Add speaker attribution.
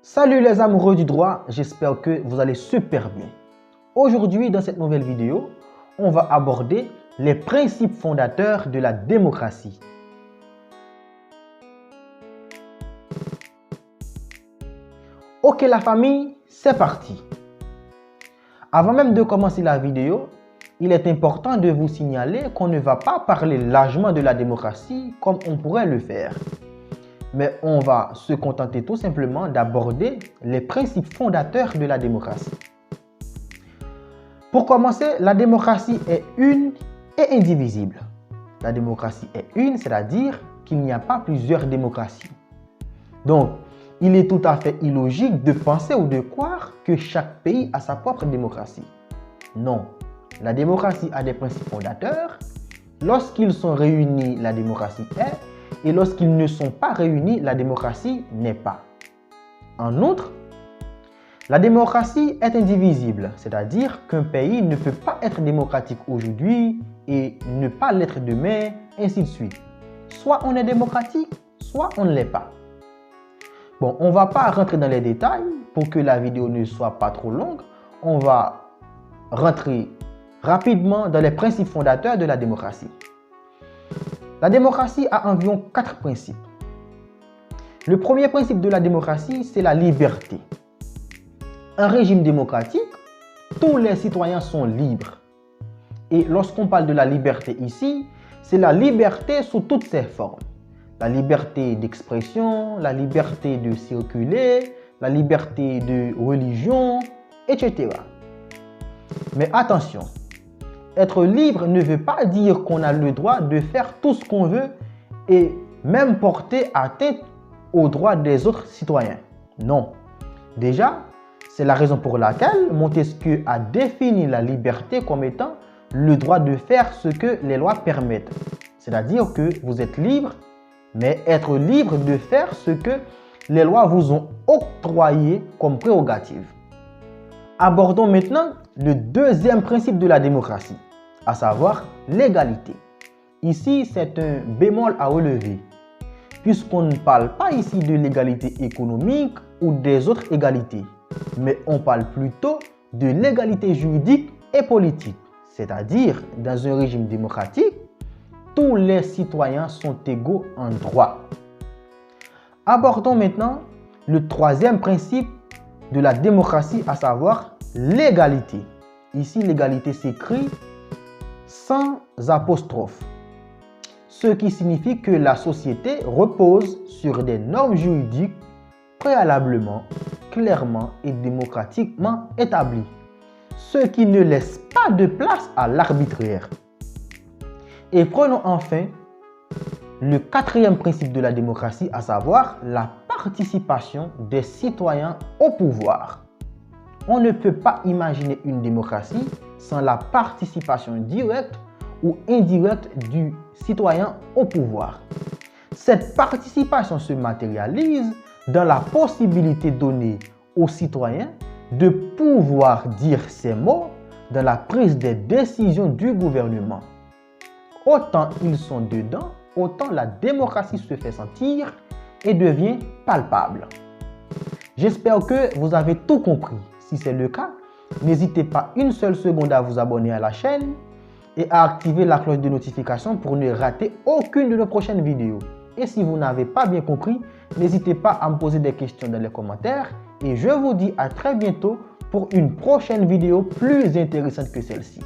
Speaker 1: Salut les amoureux du droit, j'espère que vous allez super bien. Aujourd'hui, dans cette nouvelle vidéo, on va aborder les principes fondateurs de la démocratie. Ok la famille, c'est parti. Avant même de commencer la vidéo, il est important de vous signaler qu'on ne va pas parler largement de la démocratie comme on pourrait le faire. Mais on va se contenter tout simplement d'aborder les principes fondateurs de la démocratie. Pour commencer, la démocratie est une et indivisible. La démocratie est une, c'est-à-dire qu'il n'y a pas plusieurs démocraties. Donc, il est tout à fait illogique de penser ou de croire que chaque pays a sa propre démocratie. Non, la démocratie a des principes fondateurs. Lorsqu'ils sont réunis, la démocratie est. Et lorsqu'ils ne sont pas réunis, la démocratie n'est pas. En outre, la démocratie est indivisible, c'est-à-dire qu'un pays ne peut pas être démocratique aujourd'hui et ne pas l'être demain, ainsi de suite. Soit on est démocratique, soit on ne l'est pas. Bon, on ne va pas rentrer dans les détails pour que la vidéo ne soit pas trop longue. On va rentrer rapidement dans les principes fondateurs de la démocratie. La démocratie a environ 4 principes. Le premier principe de la démocratie, c'est la liberté. Un régime démocratique, tous les citoyens sont libres. Et lorsqu'on parle de la liberté ici, c'est la liberté sous toutes ses formes. La liberté d'expression, la liberté de circuler, la liberté de religion, etc. Mais attention, être libre ne veut pas dire qu'on a le droit de faire tout ce qu'on veut et même porter atteinte aux droits des autres citoyens. Non. Déjà, c'est la raison pour laquelle Montesquieu a défini la liberté comme étant le droit de faire ce que les lois permettent. C'est-à-dire que vous êtes libre, mais être libre de faire ce que les lois vous ont octroyé comme prérogative. Abordons maintenant le deuxième principe de la démocratie, à savoir l'égalité. Ici, c'est un bémol à relever, puisqu'on ne parle pas ici de l'égalité économique ou des autres égalités, mais on parle plutôt de l'égalité juridique et politique. C'est-à-dire, dans un régime démocratique, tous les citoyens sont égaux en droit. Abordons maintenant le troisième principe de la démocratie, à savoir l'égalité. Ici, l'égalité s'écrit sans apostrophe, ce qui signifie que la société repose sur des normes juridiques préalablement, clairement et démocratiquement établies, ce qui ne laisse pas de place à l'arbitraire. Et prenons enfin le quatrième principe de la démocratie, à savoir la participation des citoyens au pouvoir. On ne peut pas imaginer une démocratie sans la participation directe ou indirecte du citoyen au pouvoir. Cette participation se matérialise dans la possibilité donnée aux citoyens de pouvoir dire ses mots dans la prise des décisions du gouvernement. Autant ils sont dedans, autant la démocratie se fait sentir et devient palpable. J'espère que vous avez tout compris. Si c'est le cas, n'hésitez pas une seule seconde à vous abonner à la chaîne et à activer la cloche de notification pour ne rater aucune de nos prochaines vidéos. Et si vous n'avez pas bien compris, n'hésitez pas à me poser des questions dans les commentaires et je vous dis à très bientôt pour une prochaine vidéo plus intéressante que celle-ci.